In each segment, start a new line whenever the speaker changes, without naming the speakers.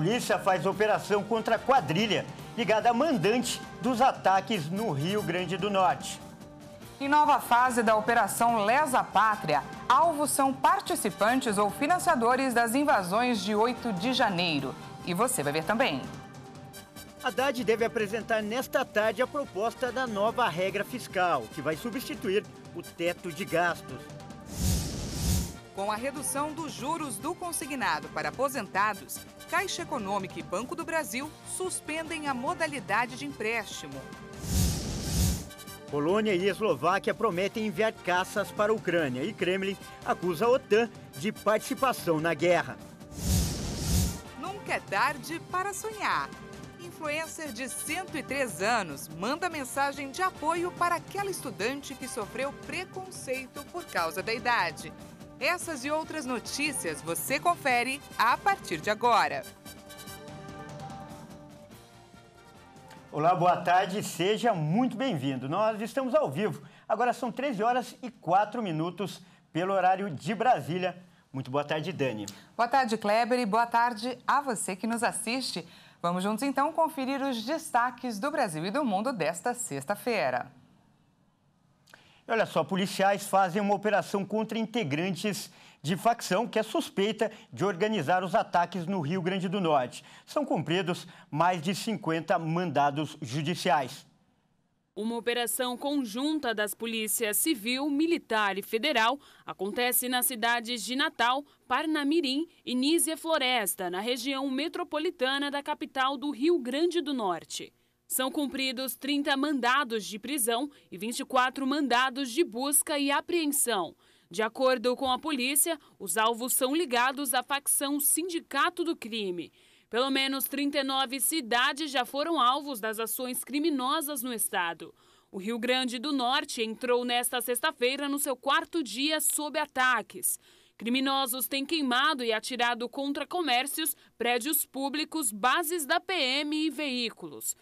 polícia faz operação contra a quadrilha ligada a mandante dos ataques no Rio Grande do Norte.
Em nova fase da Operação Lesa Pátria, alvos são participantes ou financiadores das invasões de 8 de janeiro. E você vai ver também.
Haddad deve apresentar nesta tarde a proposta da nova regra fiscal, que vai substituir o teto de gastos.
Com a redução dos juros do consignado para aposentados, Caixa Econômica e Banco do Brasil suspendem a modalidade de empréstimo.
Polônia e Eslováquia prometem enviar caças para a Ucrânia e Kremlin acusa a OTAN de participação na guerra.
Nunca é tarde para sonhar. Influencer de 103 anos manda mensagem de apoio para aquela estudante que sofreu preconceito por causa da idade. Essas e outras notícias você confere a partir de agora.
Olá, boa tarde, seja muito bem-vindo. Nós estamos ao vivo. Agora são 13 horas e 4 minutos pelo horário de Brasília. Muito boa tarde, Dani.
Boa tarde, Kleber, e boa tarde a você que nos assiste. Vamos juntos, então, conferir os destaques do Brasil e do mundo desta sexta-feira.
Olha só, policiais fazem uma operação contra integrantes de facção que é suspeita de organizar os ataques no Rio Grande do Norte. São cumpridos mais de 50 mandados judiciais.
Uma operação conjunta das polícias civil, militar e federal acontece nas cidades de Natal, Parnamirim e Nísia Floresta, na região metropolitana da capital do Rio Grande do Norte. São cumpridos 30 mandados de prisão e 24 mandados de busca e apreensão. De acordo com a polícia, os alvos são ligados à facção Sindicato do Crime. Pelo menos 39 cidades já foram alvos das ações criminosas no estado. O Rio Grande do Norte entrou nesta sexta-feira no seu 4º dia sob ataques. Criminosos têm queimado e atirado contra comércios, prédios públicos, bases da PM e veículos.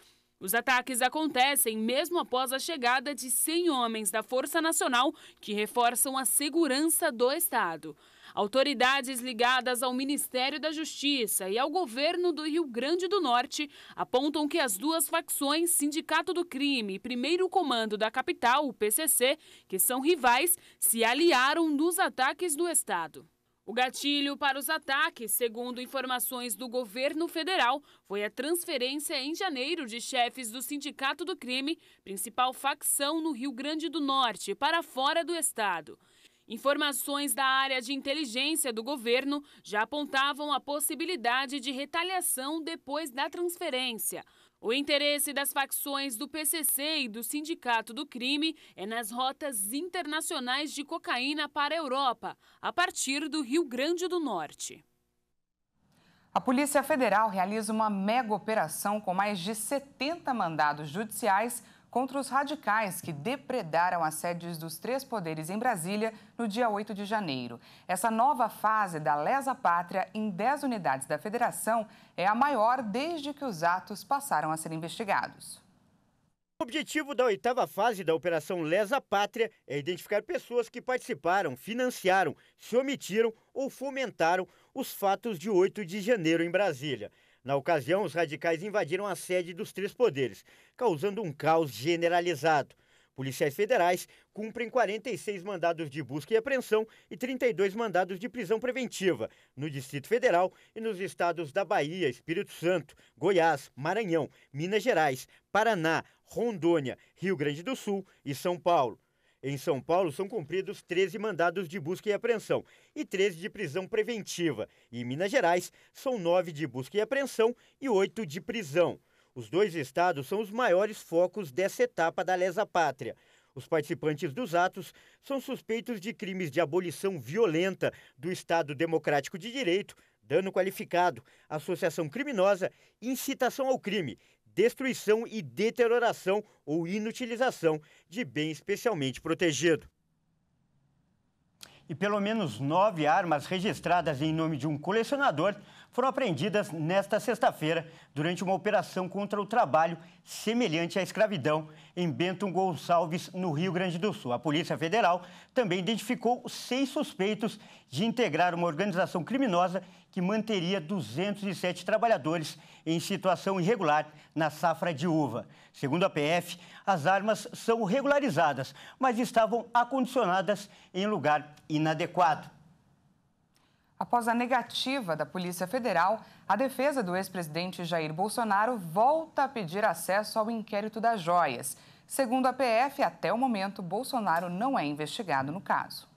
Os ataques acontecem mesmo após a chegada de 100 homens da Força Nacional que reforçam a segurança do estado. Autoridades ligadas ao Ministério da Justiça e ao governo do Rio Grande do Norte apontam que as duas facções, Sindicato do Crime e Primeiro Comando da Capital, o PCC, que são rivais, se aliaram nos ataques do estado. O gatilho para os ataques, segundo informações do governo federal, foi a transferência em janeiro de chefes do Sindicato do Crime, principal facção no Rio Grande do Norte, para fora do estado. Informações da área de inteligência do governo já apontavam a possibilidade de retaliação depois da transferência. O interesse das facções do PCC e do Sindicato do Crime é nas rotas internacionais de cocaína para a Europa, a partir do Rio Grande do Norte.
A Polícia Federal realiza uma mega operação com mais de 70 mandados judiciais contra os radicais que depredaram as sedes dos 3 poderes em Brasília no dia 8 de janeiro. Essa nova fase da Lesa Pátria em 10 unidades da Federação é a maior desde que os atos passaram a ser investigados.
O objetivo da 8ª fase da Operação Lesa Pátria é identificar pessoas que participaram, financiaram, se omitiram ou fomentaram os fatos de 8 de janeiro em Brasília. Na ocasião, os radicais invadiram a sede dos 3 poderes, causando um caos generalizado. Policiais federais cumprem 46 mandados de busca e apreensão e 32 mandados de prisão preventiva no Distrito Federal e nos estados da Bahia, Espírito Santo, Goiás, Maranhão, Minas Gerais, Paraná, Rondônia, Rio Grande do Sul e São Paulo. Em São Paulo, são cumpridos 13 mandados de busca e apreensão e 13 de prisão preventiva. E em Minas Gerais, são 9 de busca e apreensão e 8 de prisão. Os 2 estados são os maiores focos dessa etapa da Lesa Pátria. Os participantes dos atos são suspeitos de crimes de abolição violenta do Estado Democrático de Direito, dano qualificado, associação criminosa, incitação ao crime, destruição e deterioração ou inutilização de bem especialmente protegido. E pelo menos 9 armas registradas em nome de um colecionador foram apreendidas nesta sexta-feira durante uma operação contra o trabalho semelhante à escravidão em Bento Gonçalves, no Rio Grande do Sul. A Polícia Federal também identificou 6 suspeitos de integrar uma organização criminosa que manteria 207 trabalhadores em situação irregular na safra de uva. Segundo a PF, as armas são regularizadas, mas estavam acondicionadas em lugar inadequado.
Após a negativa da Polícia Federal, a defesa do ex-presidente Jair Bolsonaro volta a pedir acesso ao inquérito das joias. Segundo a PF, até o momento, Bolsonaro não é investigado no caso.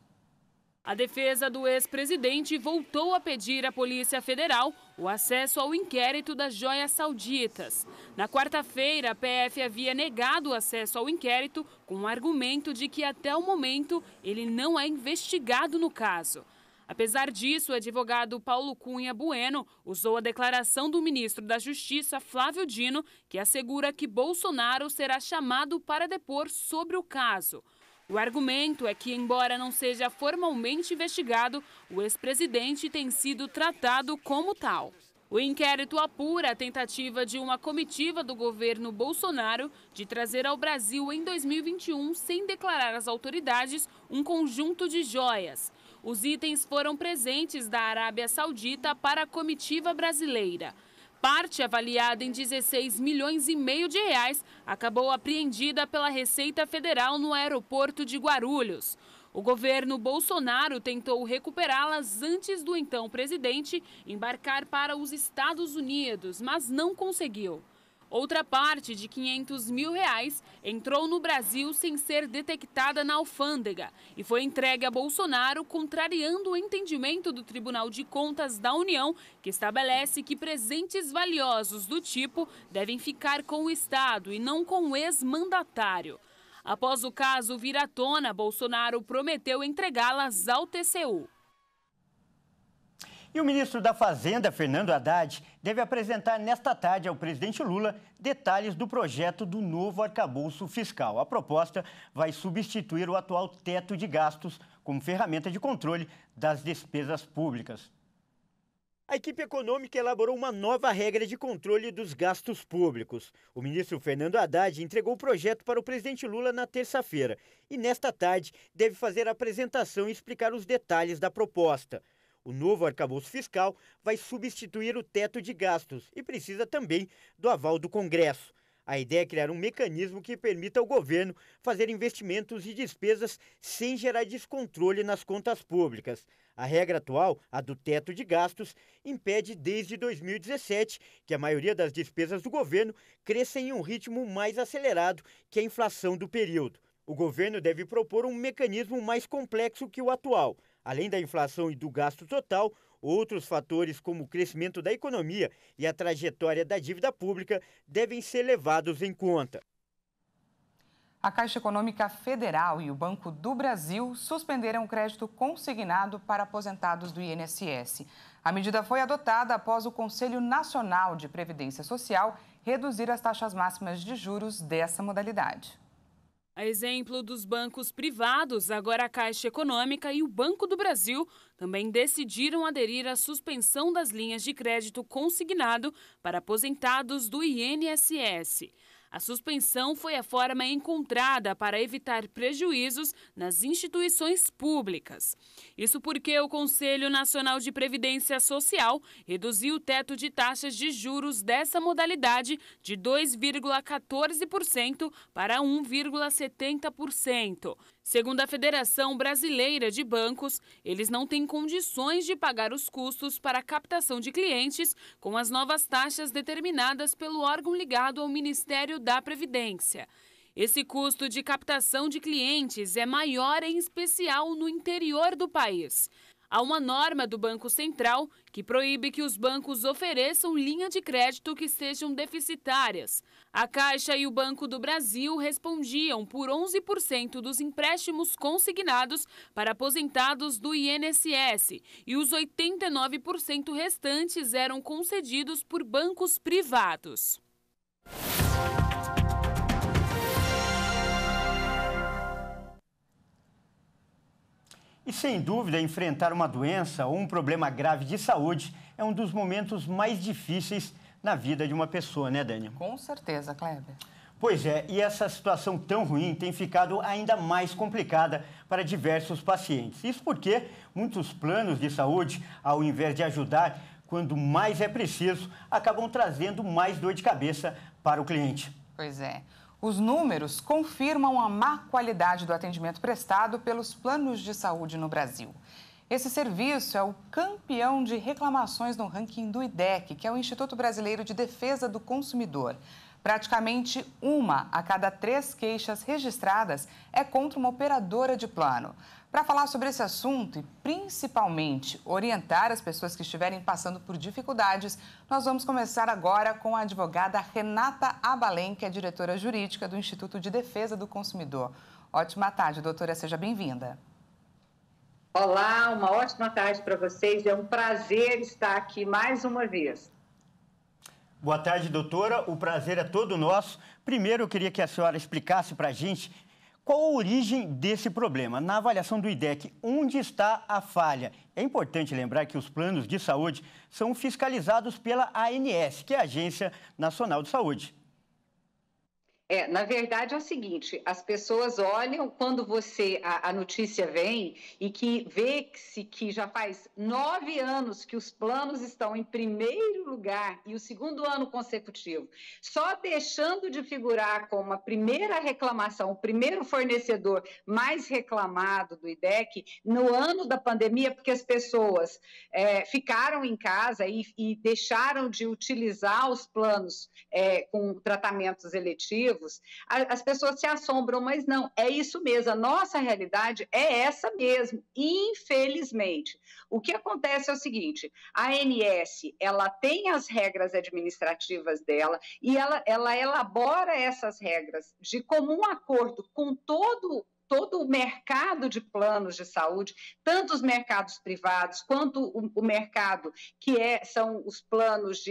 A defesa do ex-presidente voltou a pedir à Polícia Federal o acesso ao inquérito das joias sauditas. Na quarta-feira, a PF havia negado o acesso ao inquérito com o argumento de que, até o momento, ele não é investigado no caso. Apesar disso, o advogado Paulo Cunha Bueno usou a declaração do ministro da Justiça, Flávio Dino, que assegura que Bolsonaro será chamado para depor sobre o caso. O argumento é que, embora não seja formalmente investigado, o ex-presidente tem sido tratado como tal. O inquérito apura a tentativa de uma comitiva do governo Bolsonaro de trazer ao Brasil em 2021, sem declarar às autoridades, um conjunto de joias. Os itens foram presentes da Arábia Saudita para a comitiva brasileira. Parte avaliada em 16,5 milhões de reais acabou apreendida pela Receita Federal no aeroporto de Guarulhos. O governo Bolsonaro tentou recuperá-las antes do então presidente embarcar para os Estados Unidos, mas não conseguiu. Outra parte, de R$500 mil, entrou no Brasil sem ser detectada na alfândega e foi entregue a Bolsonaro, contrariando o entendimento do Tribunal de Contas da União, que estabelece que presentes valiosos do tipo devem ficar com o Estado e não com o ex-mandatário. Após o caso vir à tona, Bolsonaro prometeu entregá-las ao TCU.
E o ministro da Fazenda, Fernando Haddad, deve apresentar nesta tarde ao presidente Lula detalhes do projeto do novo arcabouço fiscal. A proposta vai substituir o atual teto de gastos como ferramenta de controle das despesas públicas. A equipe econômica elaborou uma nova regra de controle dos gastos públicos. O ministro Fernando Haddad entregou o projeto para o presidente Lula na terça-feira e, nesta tarde, deve fazer a apresentação e explicar os detalhes da proposta. O novo arcabouço fiscal vai substituir o teto de gastos e precisa também do aval do Congresso. A ideia é criar um mecanismo que permita ao governo fazer investimentos e despesas sem gerar descontrole nas contas públicas. A regra atual, a do teto de gastos, impede desde 2017 que a maioria das despesas do governo cresça em um ritmo mais acelerado que a inflação do período. O governo deve propor um mecanismo mais complexo que o atual. Além da inflação e do gasto total, outros fatores como o crescimento da economia e a trajetória da dívida pública devem ser levados em conta.
A Caixa Econômica Federal e o Banco do Brasil suspenderam o crédito consignado para aposentados do INSS. A medida foi adotada após o Conselho Nacional de Previdência Social reduzir as taxas máximas de juros dessa modalidade.
A exemplo dos bancos privados, agora a Caixa Econômica e o Banco do Brasil também decidiram aderir à suspensão das linhas de crédito consignado para aposentados do INSS. A suspensão foi a forma encontrada para evitar prejuízos nas instituições públicas. Isso porque o Conselho Nacional de Previdência Social reduziu o teto de taxas de juros dessa modalidade de 2,14% para 1,70%. Segundo a Federação Brasileira de Bancos, eles não têm condições de pagar os custos para a captação de clientes com as novas taxas determinadas pelo órgão ligado ao Ministério da Previdência. Esse custo de captação de clientes é maior, em especial no interior do país. Há uma norma do Banco Central que proíbe que os bancos ofereçam linha de crédito que sejam deficitárias. A Caixa e o Banco do Brasil respondiam por 11% dos empréstimos consignados para aposentados do INSS e os 89% restantes eram concedidos por bancos privados. E sem dúvida, enfrentar uma doença ou um problema grave de saúde
é um dos momentos mais difíceis na vida de uma pessoa, né, Dani?
Com certeza, Kleber.
Pois é, e essa situação tão ruim tem ficado ainda mais complicada para diversos pacientes. Isso porque muitos planos de saúde, ao invés de ajudar quando mais é preciso, acabam trazendo mais dor de cabeça para o cliente.
Pois é. Os números confirmam a má qualidade do atendimento prestado pelos planos de saúde no Brasil. Esse serviço é o campeão de reclamações no ranking do IDEC, que é o Instituto Brasileiro de Defesa do Consumidor. Praticamente 1 a cada 3 queixas registradas é contra uma operadora de plano. Para falar sobre esse assunto e, principalmente, orientar as pessoas que estiverem passando por dificuldades, nós vamos começar agora com a advogada Renata Abalém, que é diretora jurídica do Instituto de Defesa do Consumidor. Ótima tarde, doutora, seja bem-vinda.
Olá, uma ótima tarde para vocês. É um prazer estar aqui mais uma vez.
Boa tarde, doutora. O prazer é todo nosso. Primeiro, eu queria que a senhora explicasse para a gente qual a origem desse problema. Na avaliação do IDEC, onde está a falha? É importante lembrar que os planos de saúde são fiscalizados pela ANS, que é a Agência Nacional de Saúde.
Na verdade é o seguinte, as pessoas olham quando a notícia vem e que vê-se que já faz 9 anos que os planos estão em primeiro lugar e o segundo ano consecutivo, só deixando de figurar como a primeira reclamação, o primeiro fornecedor mais reclamado do IDEC no ano da pandemia, porque as pessoas ficaram em casa e deixaram de utilizar os planos com tratamentos eletivos. As pessoas se assombram, mas não, é isso mesmo, a nossa realidade é essa mesmo, infelizmente. O que acontece é o seguinte, a ANS, ela tem as regras administrativas dela e ela elabora essas regras de comum acordo com todo o mercado de planos de saúde, tanto os mercados privados quanto o mercado que são os planos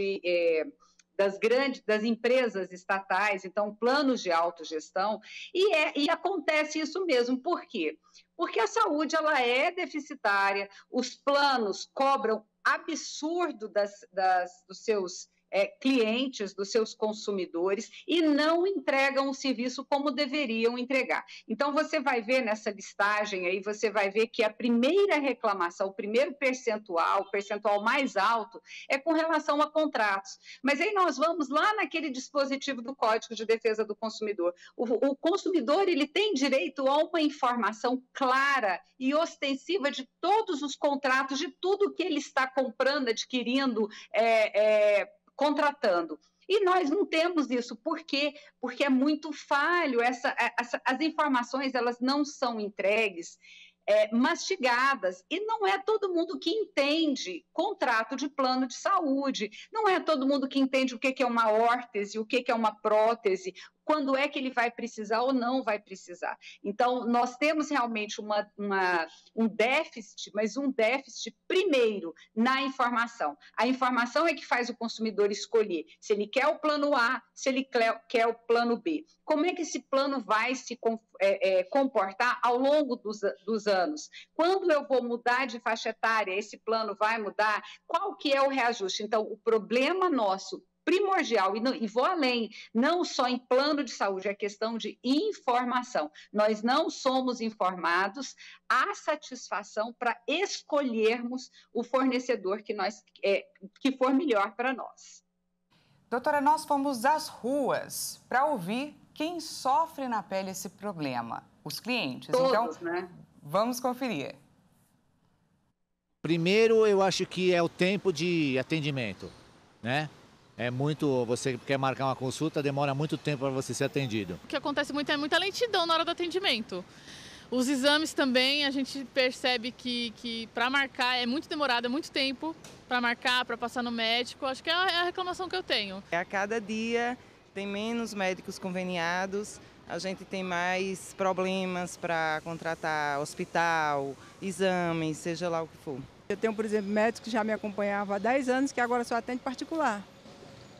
das empresas estatais, então planos de autogestão, e acontece isso mesmo. Por quê? Porque a saúde ela é deficitária, os planos cobram absurdo dos seus clientes, dos seus consumidores e não entregam o serviço como deveriam entregar. Então, você vai ver nessa listagem aí, você vai ver que a primeira reclamação, o primeiro percentual, o percentual mais alto, é com relação a contratos. Mas aí nós vamos lá naquele dispositivo do Código de Defesa do Consumidor. O consumidor, ele tem direito a uma informação clara e ostensiva de todos os contratos, de tudo que ele está comprando, adquirindo, contratando. E nós não temos isso. Por quê? Porque é muito falho. As informações elas não são entregues mastigadas, e não é todo mundo que entende contrato de plano de saúde, não é todo mundo que entende o que é uma órtese, o que é uma prótese, quando é que ele vai precisar ou não vai precisar. Então, nós temos realmente um déficit, mas um déficit, primeiro, na informação. A informação é que faz o consumidor escolher se ele quer o plano A, se ele quer o plano B. Como é que esse plano vai se comportar ao longo dos anos? Quando eu vou mudar de faixa etária, esse plano vai mudar? Qual que é o reajuste? Então, o problema nosso primordial, e vou além, não só em plano de saúde, é questão de informação. Nós não somos informados à satisfação para escolhermos o fornecedor que for melhor para nós.
Doutora, nós fomos às ruas para ouvir quem sofre na pele esse problema, os clientes.
Todos,
então,
né?
Vamos conferir.
Primeiro, eu acho que é o tempo de atendimento, né? Você quer marcar uma consulta, demora muito tempo para você ser atendido.
O que acontece muito é muita lentidão na hora do atendimento. Os exames também, a gente percebe que para marcar é muito demorado, é muito tempo para marcar, para passar no médico. Acho que é a reclamação que eu tenho.
A cada dia tem menos médicos conveniados, a gente tem mais problemas para contratar hospital, exames, seja lá o que for.
Eu tenho, por exemplo, médico que já me acompanhava há 10 anos que agora só atende particular.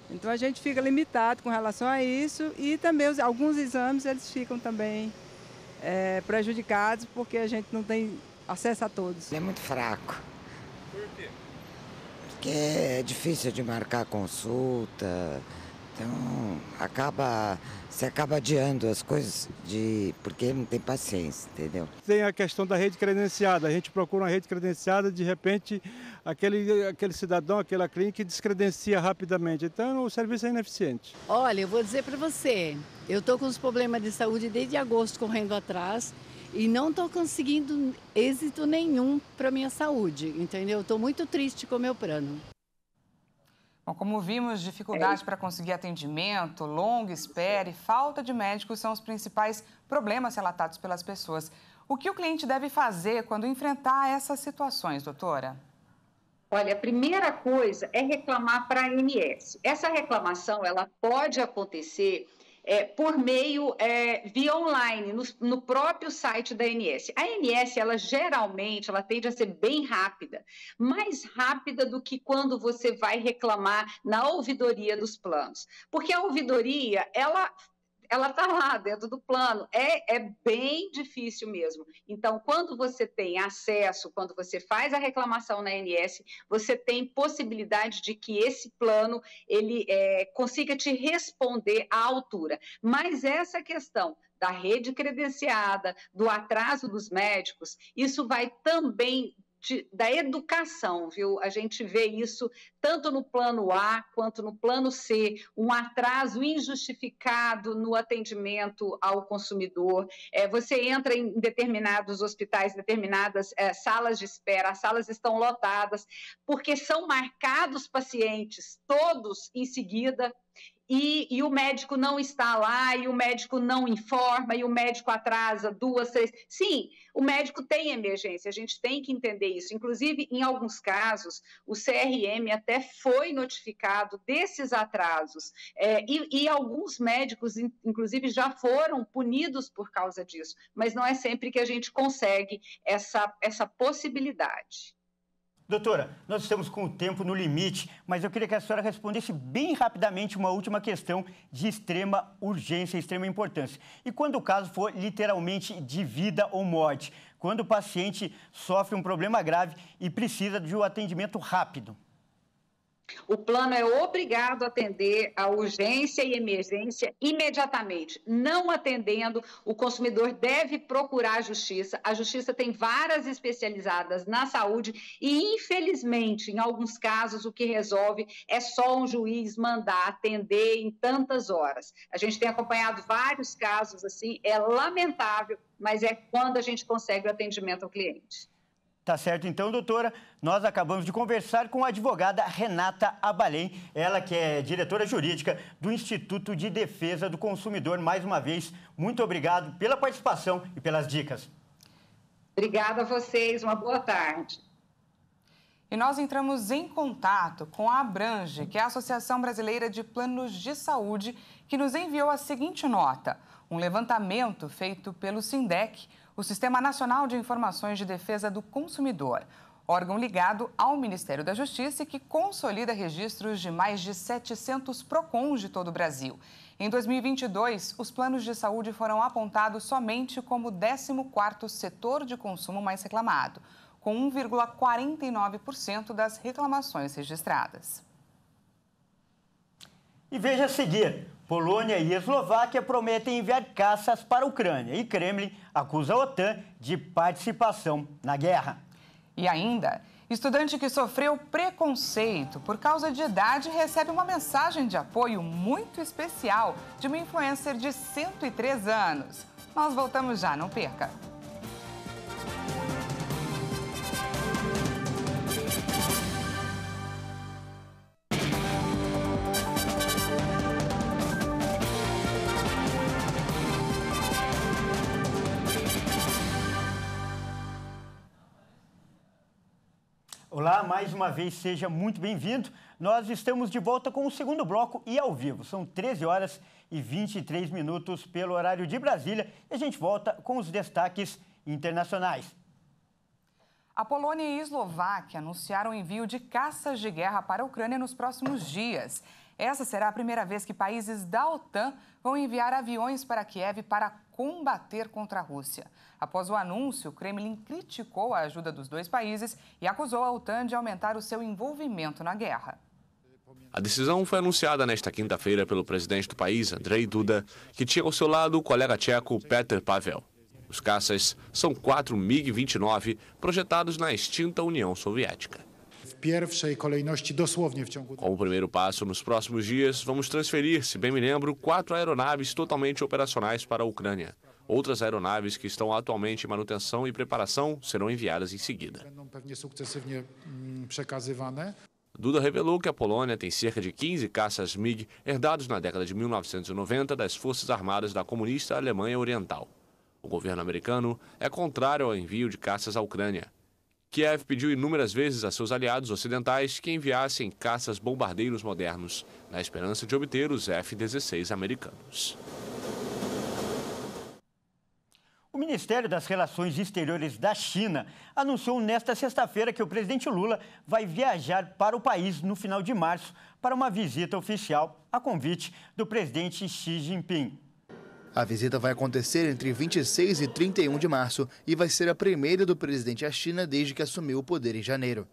Então a gente fica limitado com relação a isso e também alguns exames eles ficam também prejudicados porque a gente não tem acesso a todos.
É muito fraco.
Por quê?
porque é difícil de marcar consulta, então você acaba adiando as coisas porque não tem paciência, entendeu?
Tem a questão da rede credenciada, a gente procura uma rede credenciada, de repente aquele cidadão, aquela clínica descredencia rapidamente, então o serviço é ineficiente.
Olha, eu vou dizer para você, eu estou com os problemas de saúde desde agosto correndo atrás e não estou conseguindo êxito nenhum para minha saúde, entendeu? Estou muito triste com o meu plano.
Bom, como vimos, dificuldade para conseguir atendimento, longa espera e falta de médicos são os principais problemas relatados pelas pessoas. O que o cliente deve fazer quando enfrentar essas situações, doutora?
Olha, a primeira coisa é reclamar para a ANS. Essa reclamação ela pode acontecer por meio via online, no próprio site da ANS. A ANS, ela geralmente, ela tende a ser bem rápida, mais rápida do que quando você vai reclamar na ouvidoria dos planos. Porque a ouvidoria, ela está lá dentro do plano, é bem difícil mesmo. Então, quando você tem acesso, quando você faz a reclamação na ANS, você tem possibilidade de que esse plano ele consiga te responder à altura. Mas essa questão da rede credenciada, do atraso dos médicos, isso vai também da educação, viu? A gente vê isso tanto no plano A quanto no plano C, um atraso injustificado no atendimento ao consumidor. Você entra em determinados hospitais, determinadas salas de espera, as salas estão lotadas, porque são marcados pacientes todos em seguida, e o médico não está lá, e o médico não informa, e o médico atrasa 2, 3... Sim, o médico tem emergência, a gente tem que entender isso. Inclusive, em alguns casos, o CRM até foi notificado desses atrasos, e alguns médicos, inclusive, já foram punidos por causa disso, mas não é sempre que a gente consegue essa possibilidade.
Doutora, nós estamos com o tempo no limite, mas eu queria que a senhora respondesse bem rapidamente uma última questão de extrema urgência, extrema importância. E quando o caso for literalmente de vida ou morte, quando o paciente sofre um problema grave e precisa de um atendimento rápido?
O plano é obrigado a atender a urgência e emergência imediatamente. Não atendendo, o consumidor deve procurar a justiça. A justiça tem varas especializadas na saúde e, infelizmente, em alguns casos, o que resolve é só um juiz mandar atender em tantas horas. A gente tem acompanhado vários casos assim, é lamentável, mas é quando a gente consegue o atendimento ao cliente.
Tá certo, então, doutora. Nós acabamos de conversar com a advogada Renata Abalém, ela que é diretora jurídica do Instituto de Defesa do Consumidor. Mais uma vez, muito obrigado pela participação e pelas dicas.
Obrigada a vocês, uma boa tarde.
E nós entramos em contato com a Abrange, que é a Associação Brasileira de Planos de Saúde, que nos enviou a seguinte nota: um levantamento feito pelo SINDEC, o Sistema Nacional de Informações de Defesa do Consumidor, órgão ligado ao Ministério da Justiça e que consolida registros de mais de 700 PROCONs de todo o Brasil. Em 2022, os planos de saúde foram apontados somente como o 14º setor de consumo mais reclamado, com 1,49% das reclamações registradas.
E veja a seguir, Polônia e Eslováquia prometem enviar caças para a Ucrânia e Kremlin acusa a OTAN de participação na guerra.
E ainda, estudante que sofreu preconceito por causa de idade recebe uma mensagem de apoio muito especial de uma influencer de 103 anos. Nós voltamos já, não perca!
Olá, mais uma vez, seja muito bem-vindo. Nós estamos de volta com o segundo bloco e ao vivo. São 13 horas e 23 minutos pelo horário de Brasília e a gente volta com os destaques internacionais.
A Polônia e a Eslováquia anunciaram o envio de caças de guerra para a Ucrânia nos próximos dias. Essa será a primeira vez que países da OTAN vão enviar aviões para Kiev para combater contra a Rússia. Após o anúncio, o Kremlin criticou a ajuda dos dois países e acusou a OTAN de aumentar o seu envolvimento na guerra.
A decisão foi anunciada nesta quinta-feira pelo presidente do país, Andrzej Duda, que tinha ao seu lado o colega tcheco Petr Pavel. Os caças são 4 MiG-29 projetados na extinta União Soviética. Como primeiro passo, nos próximos dias, vamos transferir, se bem me lembro, 4 aeronaves totalmente operacionais para a Ucrânia. Outras aeronaves que estão atualmente em manutenção e preparação serão enviadas em seguida. Duda revelou que a Polônia tem cerca de 15 caças MiG herdados na década de 1990 das Forças Armadas da comunista Alemanha Oriental. O governo americano é contrário ao envio de caças à Ucrânia. Kiev pediu inúmeras vezes a seus aliados ocidentais que enviassem caças bombardeiros modernos, na esperança de obter os F-16 americanos.
O Ministério das Relações Exteriores da China anunciou nesta sexta-feira que o presidente Lula vai viajar para o país no final de março para uma visita oficial a convite do presidente Xi Jinping.
A visita vai acontecer entre 26 e 31 de março e vai ser a primeira do presidente à China desde que assumiu o poder em janeiro.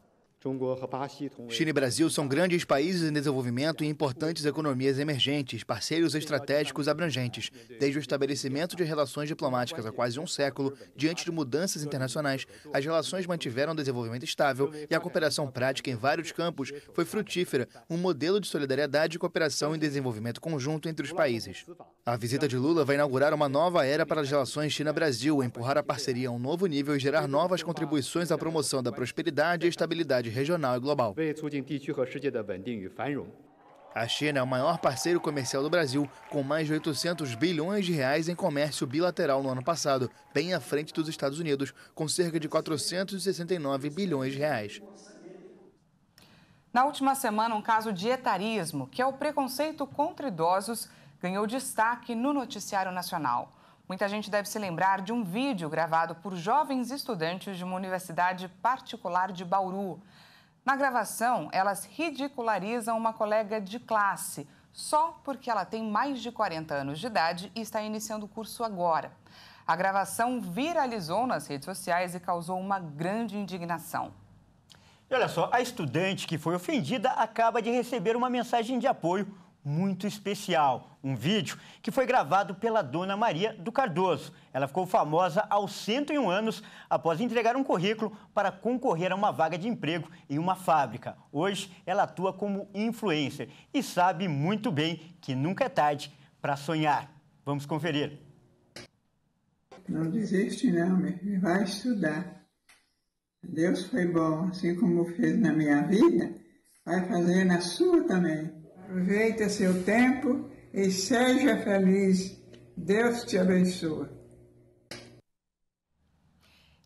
China e Brasil são grandes países em desenvolvimento e importantes economias emergentes, parceiros estratégicos abrangentes. Desde o estabelecimento de relações diplomáticas há quase um século, diante de mudanças internacionais, as relações mantiveram um desenvolvimento estável e a cooperação prática em vários campos foi frutífera, um modelo de solidariedade e cooperação em desenvolvimento conjunto entre os países. A visita de Lula vai inaugurar uma nova era para as relações China-Brasil, empurrar a parceria a um novo nível e gerar novas contribuições à promoção da prosperidade e estabilidade regional e global. A China é o maior parceiro comercial do Brasil, com mais de 800 bilhões de reais em comércio bilateral no ano passado, bem à frente dos Estados Unidos, com cerca de 469 bilhões de reais.
Na última semana, um caso de etarismo, que é o preconceito contra idosos, ganhou destaque no noticiário nacional. Muita gente deve se lembrar de um vídeo gravado por jovens estudantes de uma universidade particular de Bauru. Na gravação, elas ridicularizam uma colega de classe, só porque ela tem mais de 40 anos de idade e está iniciando o curso agora. A gravação viralizou nas redes sociais e causou uma grande indignação.
E olha só, a estudante que foi ofendida acaba de receber uma mensagem de apoio muito especial. Um vídeo que foi gravado pela dona Maria do Cardoso. Ela ficou famosa aos 101 anos após entregar um currículo para concorrer a uma vaga de emprego em uma fábrica. Hoje, ela atua como influencer e sabe muito bem que nunca é tarde para sonhar. Vamos conferir.
Não desiste não, meu filho. Vai estudar. Deus foi bom, assim como fez na minha vida, vai fazer na sua também. Aproveita seu tempo e seja feliz. Deus te abençoe.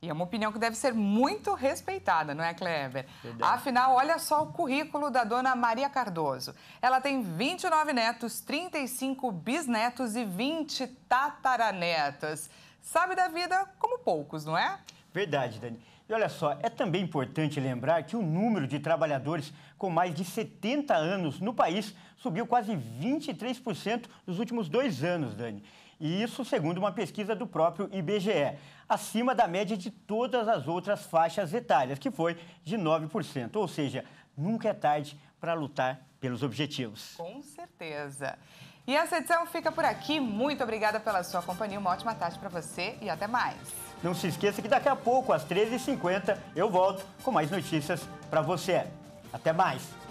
E é uma opinião que deve ser muito respeitada, não é, Kleber? Verdade. Afinal, olha só o currículo da dona Maria Cardoso. Ela tem 29 netos, 35 bisnetos e 20 tataranetas. Sabe da vida como poucos, não é?
Verdade, Dani. E olha só, é também importante lembrar que o número de trabalhadores com mais de 70 anos no país subiu quase 23% nos últimos 2 anos, Dani. E isso segundo uma pesquisa do próprio IBGE, acima da média de todas as outras faixas etárias, que foi de 9%. Ou seja, nunca é tarde para lutar pelos objetivos.
Com certeza. E essa edição fica por aqui. Muito obrigada pela sua companhia. Uma ótima tarde para você e até mais.
Não se esqueça que daqui a pouco, às 13h50, eu volto com mais notícias para você. Até mais!